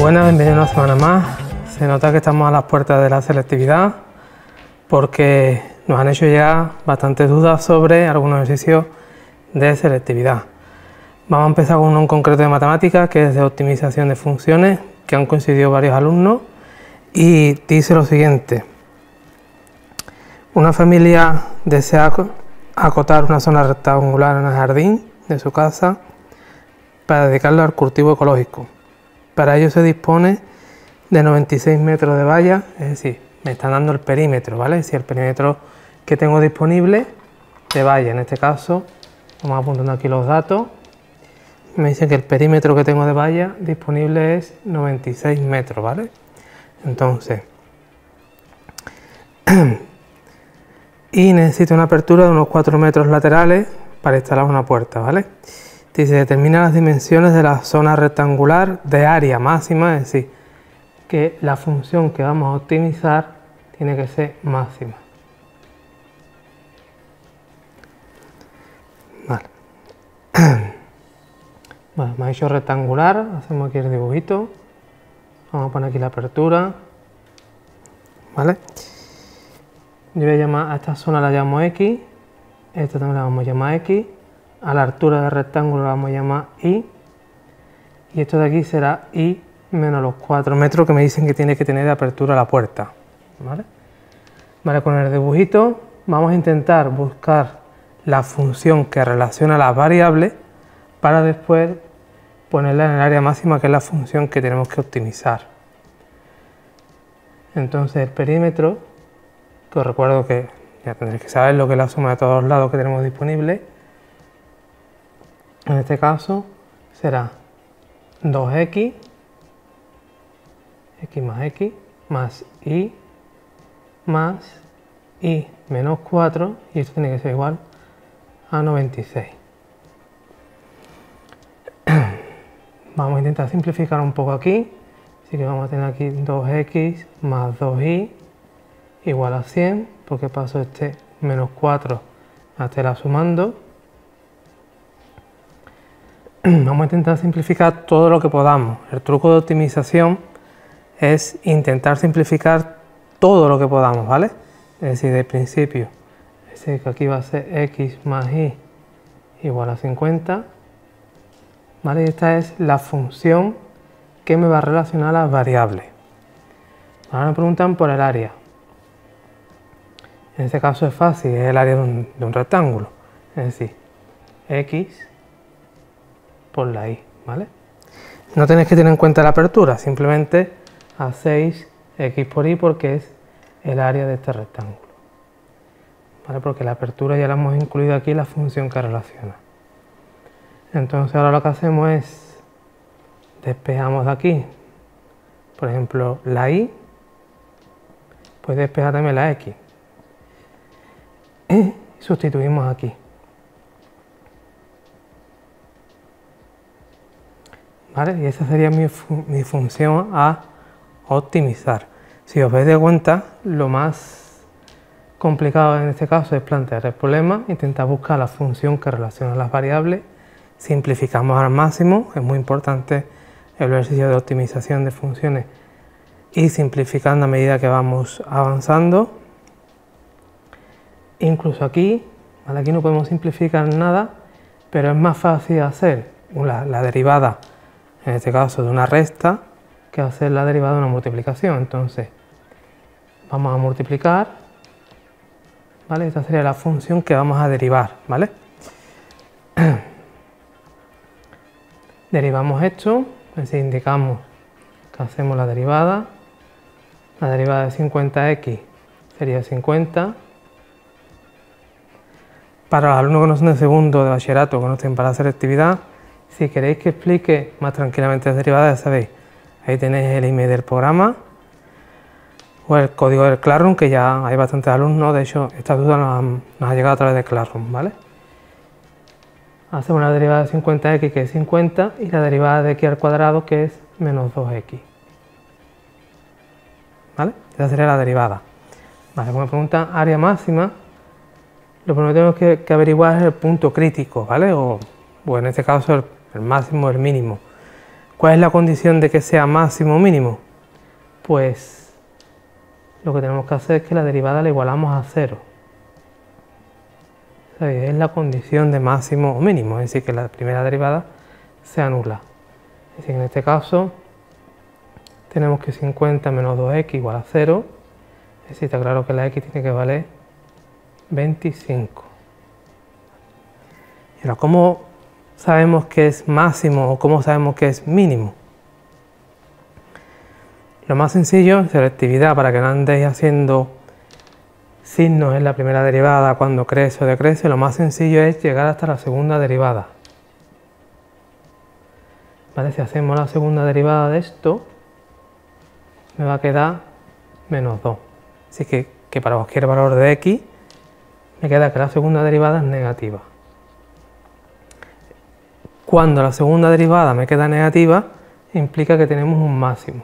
Buenas, bienvenidos una semana más. Se nota que estamos a las puertas de la selectividad porque nos han hecho llegar bastantes dudas sobre algunos ejercicios de selectividad. Vamos a empezar con uno en concreto de matemáticas, que es de optimización de funciones, que han coincidido varios alumnos, y dice lo siguiente: una familia desea acotar una zona rectangular en el jardín de su casa para dedicarlo al cultivo ecológico. Para ello se dispone de 96 metros de valla, es decir, me están dando el perímetro, ¿vale? Si el perímetro que tengo disponible de valla, en este caso, vamos apuntando aquí los datos, me dice que el perímetro que tengo de valla disponible es 96 metros, ¿vale? Entonces, y necesito una apertura de unos 4 metros laterales para instalar una puerta, ¿vale? Dice, determina las dimensiones de la zona rectangular de área máxima, es decir, que la función que vamos a optimizar tiene que ser máxima. Vale. Bueno, me ha hecho rectangular, hacemos aquí el dibujito, vamos a poner aquí la apertura, ¿vale? Yo voy a llamar a esta zona, la llamo X, esta también la vamos a llamar X, a la altura del rectángulo la vamos a llamar Y, y esto de aquí será Y menos los 4 metros que me dicen que tiene que tener de apertura la puerta, ¿vale? Vale, con el dibujito vamos a intentar buscar la función que relaciona las variables para después ponerla en el área máxima, que es la función que tenemos que optimizar. Entonces el perímetro, que os recuerdo que ya tendréis que saber lo que es la suma de todos los lados que tenemos disponibles, en este caso será 2x, x más y menos 4, y esto tiene que ser igual a 96. Vamos a intentar simplificar un poco aquí, así que vamos a tener aquí 2x más 2y igual a 100, porque paso este menos 4 a estar sumando. Vamos a intentar simplificar todo lo que podamos. El truco de optimización es intentar simplificar todo lo que podamos, ¿vale? Es decir, de principio, es decir, que aquí va a ser x más y igual a 50, ¿vale? Y esta es la función que me va a relacionar las variables. Ahora me preguntan por el área. En este caso es fácil, es el área de un rectángulo, es decir, x por la y, ¿vale? No tenéis que tener en cuenta la apertura, simplemente hacéis x por y porque es el área de este rectángulo, ¿vale? Porque la apertura ya la hemos incluido aquí en la función que relaciona. Entonces ahora lo que hacemos es despejamos de aquí, por ejemplo, la y, pues despejar también la x y sustituimos aquí. ¿Vale? Y esa sería mi función a optimizar. Si os veis de cuenta, lo más complicado en este caso es plantear el problema, intentar buscar la función que relaciona las variables, simplificamos al máximo, es muy importante el ejercicio de optimización de funciones, y simplificando a medida que vamos avanzando. Incluso aquí, ¿vale? Aquí no podemos simplificar nada, pero es más fácil hacer la derivada, en este caso de una resta, que hacer la derivada de una multiplicación. Entonces vamos a multiplicar, ¿vale? Esta sería la función que vamos a derivar, ¿vale? Derivamos esto, es decir, indicamos que hacemos la derivada de 50x sería 50. Para los alumnos que no son de segundo de bachillerato, que no estén para la selectividad, si queréis que explique más tranquilamente las derivadas, ya sabéis, ahí tenéis el email del programa o el código del Classroom, que ya hay bastantes alumnos. De hecho, esta duda nos ha llegado a través de Classroom, ¿vale? Hacemos la derivada de 50x, que es 50, y la derivada de x al cuadrado, que es menos 2x, ¿vale? Esa sería la derivada. Vale, como me preguntan área máxima, lo primero que tenemos que averiguar es el punto crítico, ¿vale? O en este caso el máximo o el mínimo. ¿Cuál es la condición de que sea máximo o mínimo? Pues lo que tenemos que hacer es que la derivada la igualamos a 0. Es la condición de máximo o mínimo, es decir, que la primera derivada sea nula. Es decir, en este caso tenemos que 50 menos 2x igual a 0. Es decir, está claro que la x tiene que valer 25. Y ahora, ¿cómo sabemos que es máximo o cómo sabemos que es mínimo? Lo más sencillo, selectividad, para que no andéis haciendo signos en la primera derivada cuando crece o decrece, lo más sencillo es llegar hasta la segunda derivada. ¿Vale? Si hacemos la segunda derivada de esto, me va a quedar menos 2. Así que para cualquier valor de x, me queda que la segunda derivada es negativa. Cuando la segunda derivada me queda negativa, implica que tenemos un máximo.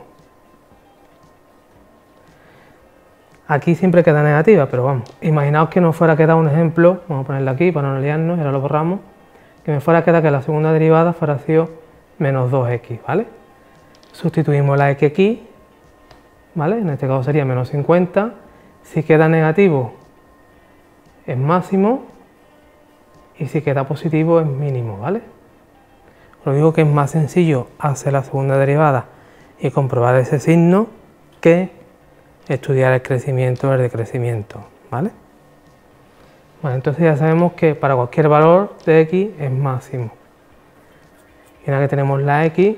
Aquí siempre queda negativa, pero vamos, imaginaos que nos fuera a quedar un ejemplo, vamos a ponerlo aquí para no liarnos, y ahora lo borramos, que me fuera a quedar que la segunda derivada fuera sido menos 2x, ¿vale? Sustituimos la x aquí, ¿vale? En este caso sería menos 50, si queda negativo es máximo y si queda positivo es mínimo, ¿vale? Os digo que es más sencillo hacer la segunda derivada y comprobar ese signo que estudiar el crecimiento o el decrecimiento, ¿vale? Bueno, entonces ya sabemos que para cualquier valor de x es máximo. Y una vez que tenemos la x,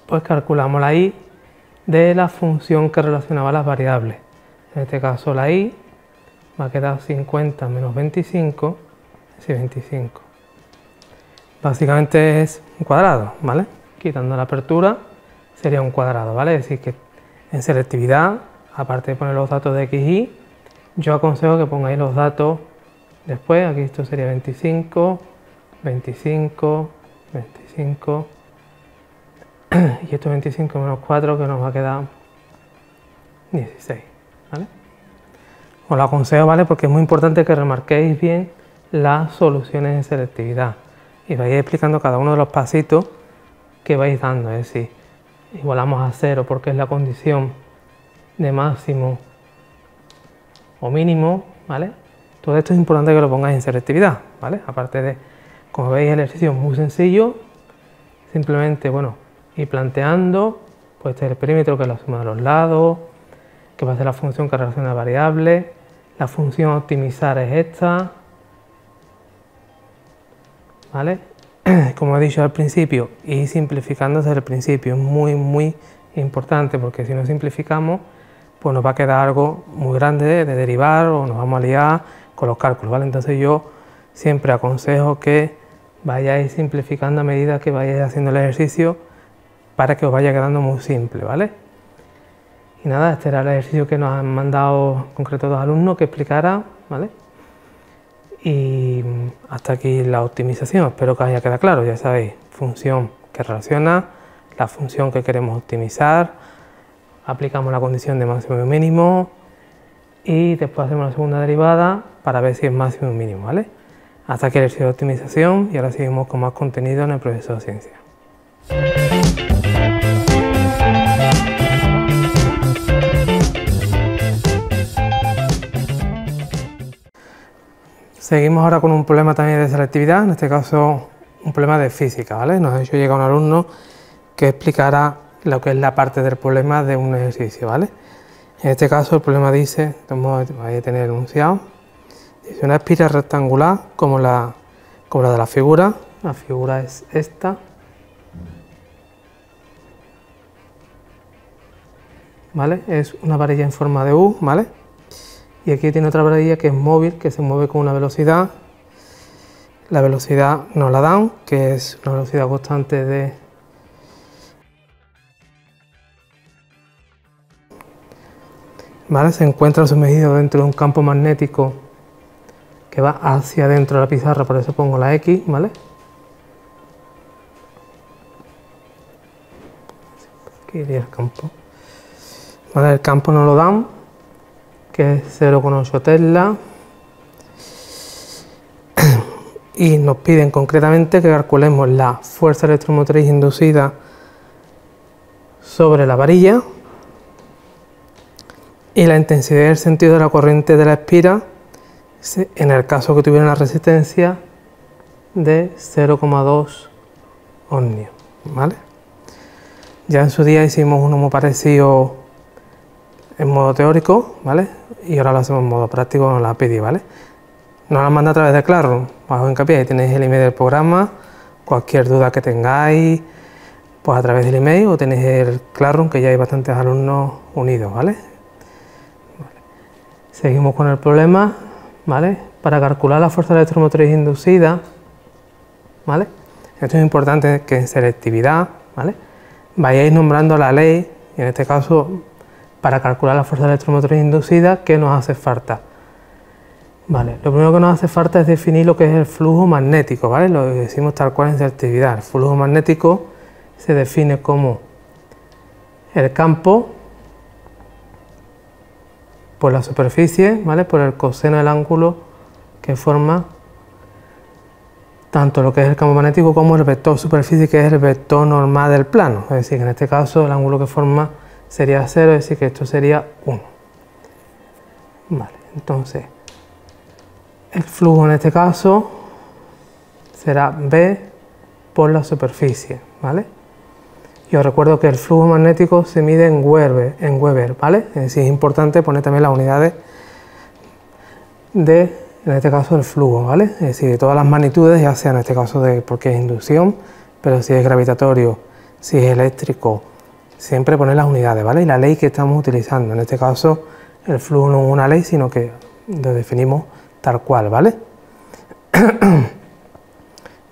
pues calculamos la y de la función que relacionaba las variables. En este caso la y va a quedar 50 menos 25, es decir, 25. Básicamente es un cuadrado, ¿vale? Quitando la apertura sería un cuadrado, ¿vale? Es decir, que en selectividad, aparte de poner los datos de x y y, yo aconsejo que pongáis los datos después. Aquí esto sería 25, 25, 25 y esto 25 menos 4 que nos va a quedar 16, ¿vale? Os lo aconsejo, ¿vale? Porque es muy importante que remarquéis bien las soluciones en selectividad y vais explicando cada uno de los pasitos que vais dando, es decir, igualamos a 0 porque es la condición de máximo o mínimo, ¿vale? Todo esto es importante que lo pongáis en selectividad, ¿vale? Aparte de, como veis, el ejercicio es muy sencillo, simplemente, bueno, ir planteando, pues este es el perímetro que es la suma de los lados, que va a ser la función que relaciona variables, la función a optimizar es esta, ¿vale? Como he dicho al principio, ir simplificando desde el principio es muy importante, porque si no simplificamos, pues nos va a quedar algo muy grande de derivar o nos vamos a liar con los cálculos, ¿vale? Entonces yo siempre aconsejo que vayáis simplificando a medida que vayáis haciendo el ejercicio para que os vaya quedando muy simple, ¿vale? Y nada, este era el ejercicio que nos han mandado en concreto dos alumnos que explicara, ¿vale? Y hasta aquí la optimización, espero que os haya quedado claro. Ya sabéis, función que relaciona, la función que queremos optimizar, aplicamos la condición de máximo y mínimo y después hacemos la segunda derivada para ver si es máximo o mínimo, ¿vale? Hasta aquí el ejercicio de optimización y ahora seguimos con más contenido en el profesor de ciencia. Seguimos ahora con un problema también de selectividad, en este caso un problema de física, ¿vale? Nos ha hecho llegar un alumno que explicará lo que es la parte del problema de un ejercicio, ¿vale? En este caso el problema dice, vais a tener el enunciado, dice una espiral rectangular como la de la figura es esta, ¿vale? Es una varilla en forma de U, ¿vale? Y aquí tiene otra varilla que es móvil, que se mueve con una velocidad. La velocidad nos la dan, que es una velocidad constante de... ¿Vale? Se encuentra sumergido dentro de un campo magnético que va hacia adentro de la pizarra, por eso pongo la X, ¿vale? Aquí iría el campo. ¿Vale? El campo nos lo dan, que es 0,8 Tesla. y nos piden concretamente que calculemos la fuerza electromotriz inducida sobre la varilla y la intensidad y el sentido de la corriente de la espira en el caso que tuviera una resistencia de 0,2 ohmios, ¿vale? Ya en su día hicimos uno muy parecido en modo teórico, ¿vale? Y ahora lo hacemos en modo práctico con la API, ¿vale? Nos la manda a través de Classroom, bajo hincapié, ahí tenéis el email del programa, cualquier duda que tengáis, pues a través del email, o tenéis el Classroom, que ya hay bastantes alumnos unidos, ¿vale? Seguimos con el problema, ¿vale? Para calcular la fuerza electromotriz inducida, ¿vale? Esto es importante que en selectividad, ¿vale? Vayáis nombrando la ley, y en este caso, para calcular la fuerza electromotriz inducida, ¿qué nos hace falta? Vale, lo primero que nos hace falta es definir lo que es el flujo magnético, ¿vale? Lo decimos tal cual en selectividad. El flujo magnético se define como el campo por la superficie, ¿vale? Por el coseno del ángulo que forma tanto lo que es el campo magnético como el vector superficie, que es el vector normal del plano. Es decir, que en este caso el ángulo que forma sería 0, es decir, que esto sería 1. Vale, entonces el flujo en este caso será B por la superficie, ¿vale? Y os recuerdo que el flujo magnético se mide en Weber, ¿vale? Es decir, es importante poner también las unidades de, en este caso, el flujo, ¿vale? Es decir, de todas las magnitudes, ya sea en este caso de porque es inducción, pero si es gravitatorio, si es eléctrico, siempre poner las unidades, ¿vale? Y la ley que estamos utilizando, en este caso, el flujo no es una ley, sino que lo definimos tal cual, ¿vale?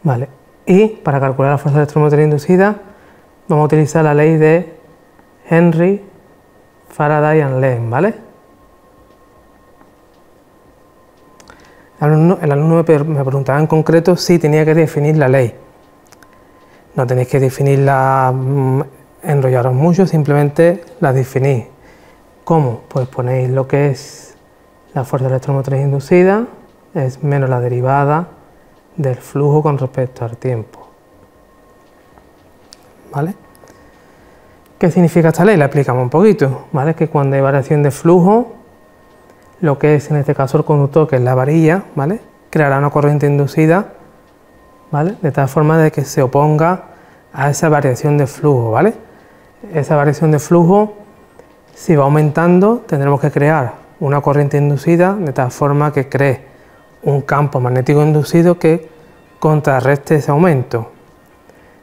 Vale, y para calcular la fuerza electromotriz inducida vamos a utilizar la ley de Henry, Faraday y Lens, ¿vale? El alumno me preguntaba en concreto si tenía que definir la ley. No tenéis que definirla, enrollaros mucho, simplemente la definís. ¿Cómo? Pues ponéis lo que es la fuerza electromotriz inducida, es menos la derivada del flujo con respecto al tiempo. ¿Vale? ¿Qué significa esta ley? La explicamos un poquito, ¿vale? Que cuando hay variación de flujo, lo que es en este caso el conductor, que es la varilla, ¿vale? Creará una corriente inducida, ¿vale? De tal forma de que se oponga a esa variación de flujo, ¿vale? Esa variación de flujo, si va aumentando, tendremos que crear una corriente inducida de tal forma que cree un campo magnético inducido que contrarreste ese aumento.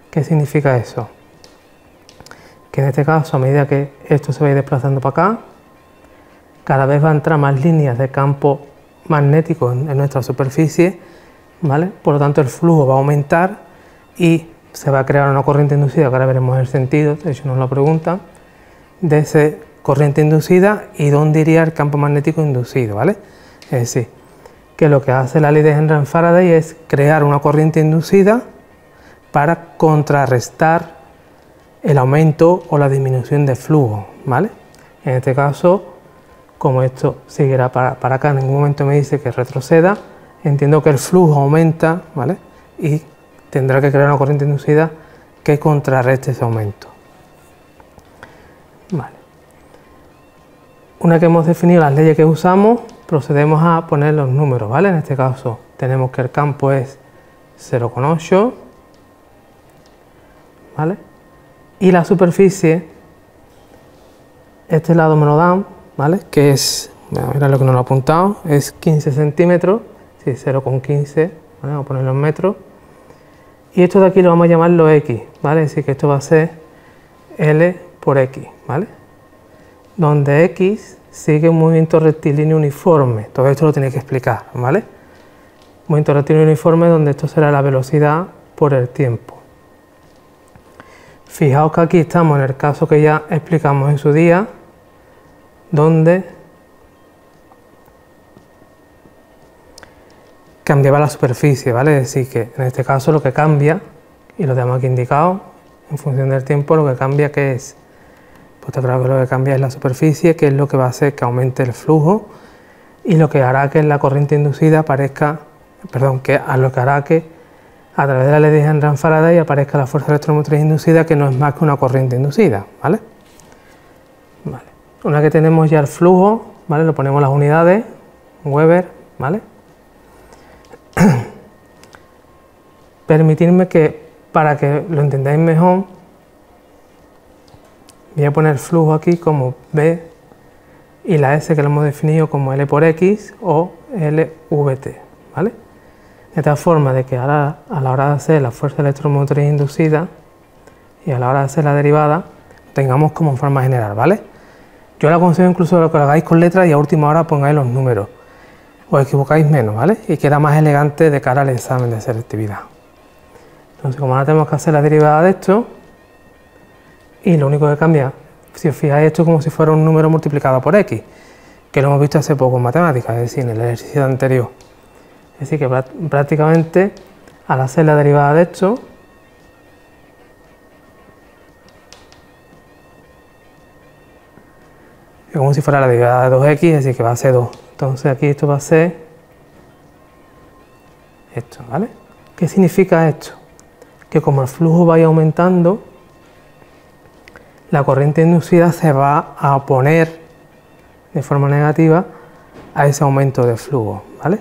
¿Qué significa eso? Que en este caso, a medida que esto se va a ir desplazando para acá, cada vez va a entrar más líneas de campo magnético en nuestra superficie, ¿vale? Por lo tanto, el flujo va a aumentar y se va a crear una corriente inducida, que ahora veremos el sentido, de hecho nos lo preguntan, de esa corriente inducida y dónde iría el campo magnético inducido, ¿vale? Es decir, que lo que hace la ley de Henry-Faraday es crear una corriente inducida para contrarrestar el aumento o la disminución de flujo, ¿vale? En este caso, como esto seguirá para acá, en ningún momento me dice que retroceda, entiendo que el flujo aumenta, ¿vale? Y tendrá que crear una corriente inducida que contrarreste ese aumento. Vale. Una que hemos definido las leyes que usamos, procedemos a poner los números, ¿vale? En este caso tenemos que el campo es 0,8, ¿vale? Y la superficie, este lado me lo dan, ¿vale? Que es, mira lo que nos lo he apuntado, es 15 centímetros, sí, 0,15, ¿vale? Vamos a ponerlo en metros. Y esto de aquí lo vamos a llamarlo X, ¿vale? Es decir, que esto va a ser L por X, ¿vale? Donde X sigue un movimiento rectilíneo uniforme. Todo esto lo tenéis que explicar, ¿vale? Movimiento rectilíneo uniforme donde esto será la velocidad por el tiempo. Fijaos que aquí estamos en el caso que ya explicamos en su día, donde cambiaba la superficie, ¿vale? Es decir, que en este caso lo que cambia, y lo tenemos aquí indicado, en función del tiempo, lo que cambia, ¿qué es? Pues está claro que lo que cambia es la superficie, que es lo que va a hacer que aumente el flujo y lo que hará que la corriente inducida aparezca a lo que hará que a través de la ley de Henry-Faraday aparezca la fuerza electromotriz inducida, que no es más que una corriente inducida, ¿vale? Vale. Una que tenemos ya el flujo, ¿vale? Lo ponemos las unidades, Weber, ¿vale? Permitidme que, para que lo entendáis mejor, voy a poner flujo aquí como B y la S que lo hemos definido como L por X o LVT, ¿vale? De tal forma de que ahora, a la hora de hacer la fuerza electromotriz inducida y a la hora de hacer la derivada, tengamos como forma general, ¿vale? Yo le aconsejo incluso que lo hagáis con letras y a última hora pongáis los números. Os equivocáis menos, ¿vale? Y queda más elegante de cara al examen de selectividad. Entonces, como ahora tenemos que hacer la derivada de esto, y lo único que cambia, si os fijáis, esto es como si fuera un número multiplicado por X, que lo hemos visto hace poco en matemáticas, es decir, en el ejercicio anterior. Es decir, que prácticamente al hacer la derivada de esto, es como si fuera la derivada de 2x, es decir, que va a ser 2. Entonces aquí esto va a ser esto, ¿vale? ¿Qué significa esto? Que como el flujo vaya aumentando, la corriente inducida se va a oponer de forma negativa a ese aumento de flujo, ¿vale?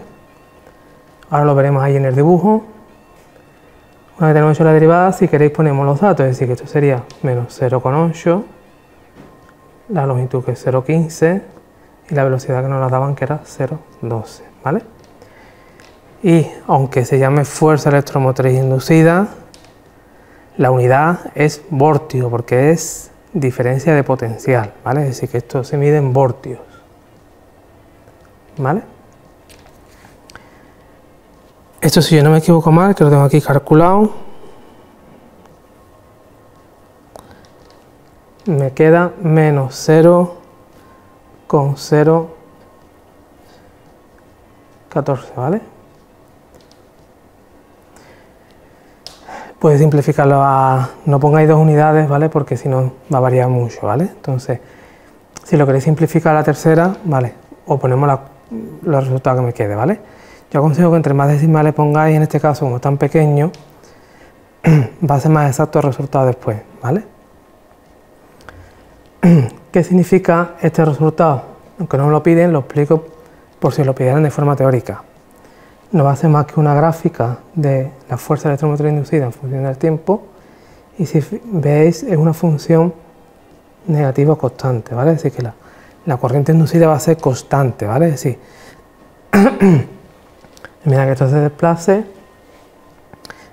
Ahora lo veremos ahí en el dibujo. Una vez tenemos hecho la derivada, si queréis ponemos los datos, es decir, que esto sería menos 0,8, la longitud que es 0,15 y la velocidad que nos la daban que era 0,12, ¿vale? Y aunque se llame fuerza electromotriz inducida, la unidad es voltio porque es diferencia de potencial, ¿vale? Es decir, que esto se mide en voltios, ¿vale? Esto, si yo no me equivoco mal, que lo tengo aquí calculado, me queda menos 0,014, ¿vale? Puedes simplificarlo a... no pongáis 2 unidades, ¿vale? Porque si no va a variar mucho, ¿vale? Entonces, si lo queréis simplificar a la tercera, ¿vale? O ponemos los resultados que me quede, ¿vale? Yo aconsejo que entre más decimales pongáis, en este caso, como es tan pequeño, va a ser más exacto el resultado después, ¿vale? ¿Qué significa este resultado? Aunque no me lo piden, lo explico por si lo pidieran de forma teórica. No va a ser más que una gráfica de la fuerza electromotriz inducida en función del tiempo, y si veis es una función negativa constante, ¿vale? Es decir, que la corriente inducida va a ser constante, ¿vale? Es decir, a medida que esto se desplace,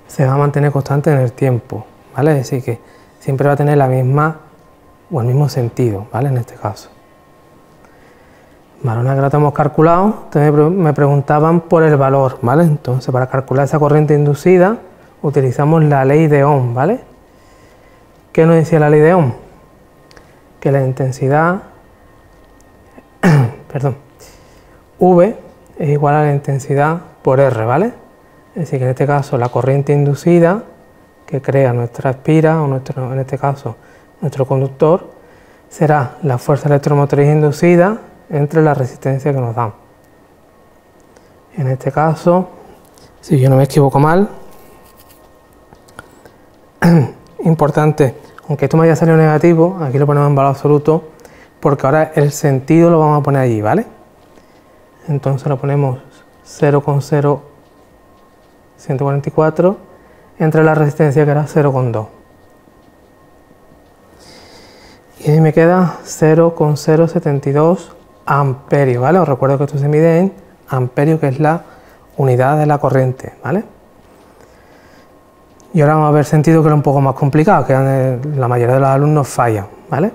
se va a mantener constante en el tiempo, ¿vale? Es decir, que siempre va a tener la misma o el mismo sentido, ¿vale? En este caso. Vale, una vez que lo tenemos calculado, me preguntaban por el valor, ¿vale? Entonces, para calcular esa corriente inducida, utilizamos la ley de Ohm, ¿vale? ¿Qué nos decía la ley de Ohm? Que la intensidad, perdón, V es igual a la intensidad por R, ¿vale? Es decir, que en este caso la corriente inducida que crea nuestra espira, o en este caso nuestro conductor, será la fuerza electromotriz inducida entre la resistencia que nos dan. En este caso, si yo no me equivoco mal, importante, aunque esto me haya salido negativo, aquí lo ponemos en valor absoluto, porque ahora el sentido lo vamos a poner allí, ¿vale? Entonces lo ponemos 0,0144 entre la resistencia que era 0,2. Y ahí me queda 0,072 amperios, ¿vale? Os recuerdo que esto se mide en amperios, que es la unidad de la corriente, ¿vale? Y ahora vamos a ver sentido, que era un poco más complicado, que la mayoría de los alumnos fallan, ¿vale?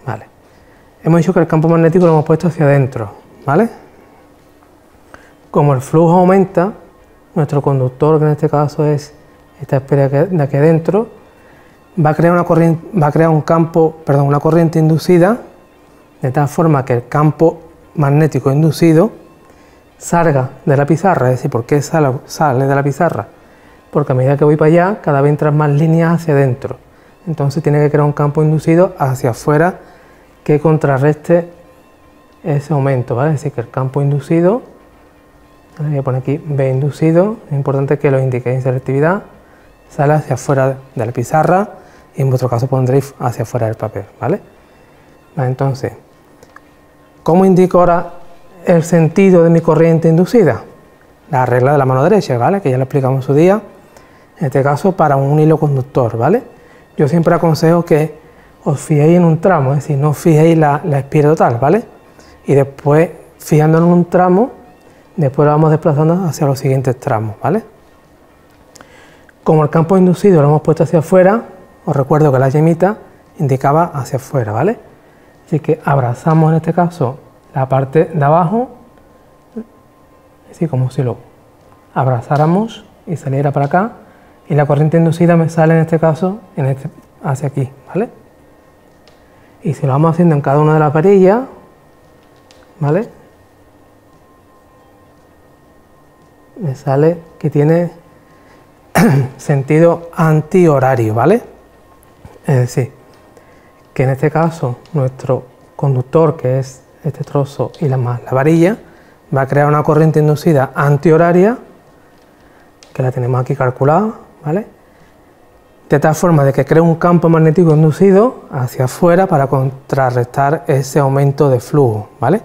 Vale. Hemos dicho que el campo magnético lo hemos puesto hacia adentro, ¿vale? Como el flujo aumenta, nuestro conductor, que en este caso es esta esfera de aquí adentro, va a crear una corriente inducida, de tal forma que el campo magnético inducido salga de la pizarra. Es decir, ¿por qué sale de la pizarra? Porque a medida que voy para allá, cada vez entran más líneas hacia adentro. Entonces tiene que crear un campo inducido hacia afuera que contrarreste ese aumento, ¿vale? Es decir, que el campo inducido Voy a poner aquí B inducido. Es importante que lo indiquéis en selectividad. Sale hacia afuera de la pizarra y en vuestro caso pondréis hacia afuera del papel, ¿vale? Entonces, ¿cómo indico ahora el sentido de mi corriente inducida? La regla de la mano derecha, ¿vale? Que ya lo explicamos en su día. En este caso, para un hilo conductor, ¿vale? Yo siempre aconsejo que os fijéis en un tramo, es decir, no os fijéis la espira total, ¿vale? Y después, fijándonos en un tramo, después lo vamos desplazando hacia los siguientes tramos, ¿vale? Como el campo inducido lo hemos puesto hacia afuera, os recuerdo que la yemita indicaba hacia afuera, ¿vale? Así que abrazamos en este caso la parte de abajo, así como si lo abrazáramos y saliera para acá, y la corriente inducida me sale en este caso hacia aquí, ¿vale? Y si lo vamos haciendo en cada una de las varillas, ¿vale? Me sale que tiene sentido antihorario, ¿vale? Es decir, que en este caso nuestro conductor, que es este trozo y la varilla, va a crear una corriente inducida antihoraria, que la tenemos aquí calculada, ¿vale? De tal forma de que crea un campo magnético inducido hacia afuera para contrarrestar ese aumento de flujo, ¿vale?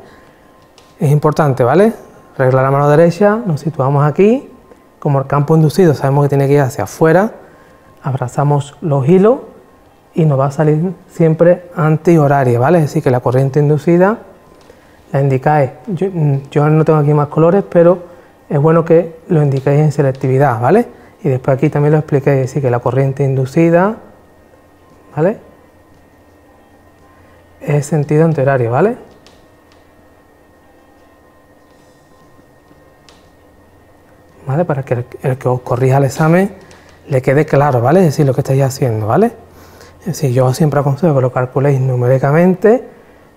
Es importante, ¿vale? Regla de la mano derecha, nos situamos aquí, como el campo inducido sabemos que tiene que ir hacia afuera, abrazamos los hilos y nos va a salir siempre antihoraria, ¿vale? Es decir, que la corriente inducida la indicáis. Yo no tengo aquí más colores, pero es bueno que lo indiquéis en selectividad, ¿vale? Y después aquí también lo expliquéis, es decir, que la corriente inducida, ¿vale? Es sentido antihorario, ¿vale? ¿Vale? Para que el que os corrija el examen le quede claro, ¿vale? Es decir, lo que estáis haciendo, ¿vale? Es decir, yo siempre aconsejo que lo calculéis numéricamente,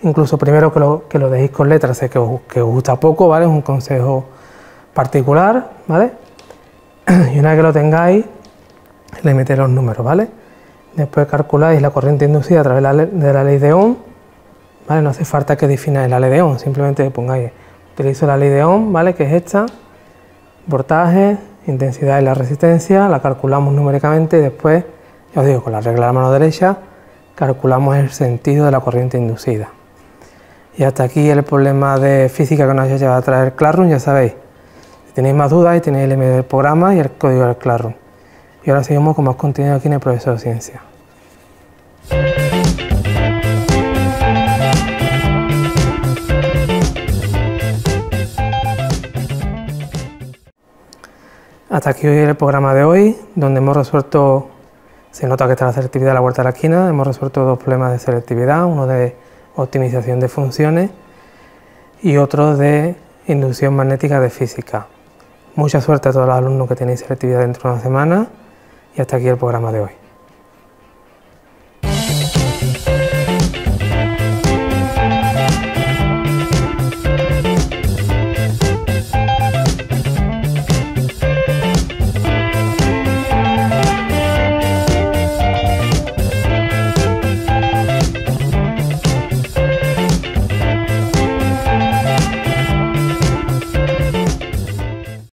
incluso primero que lo dejéis con letras, sé que os gusta poco, ¿vale? Es un consejo particular, ¿vale? Y una vez que lo tengáis, le metéis los números, ¿vale? Después calculáis la corriente inducida a través de la ley de Ohm, ¿vale? No hace falta que defináis la ley de Ohm, simplemente pongáis, utilizo la ley de Ohm, ¿vale? Que es esta, voltaje, intensidad y la resistencia, la calculamos numéricamente y después, ya os digo, con la regla de la mano derecha, calculamos el sentido de la corriente inducida. Y hasta aquí el problema de física que nos haya llevado a traer Classroom, ya sabéis. Si tenéis más dudas, tenéis el email del programa y el código del Classroom. Y ahora seguimos con más contenido aquí en el Profesor de Ciencia. Hasta aquí hoy el programa de hoy, donde hemos resuelto, se nota que está la selectividad a la vuelta de la esquina, hemos resuelto dos problemas de selectividad, uno de optimización de funciones y otro de inducción magnética de física. Mucha suerte a todos los alumnos que tenéis selectividad dentro de una semana y hasta aquí el programa de hoy.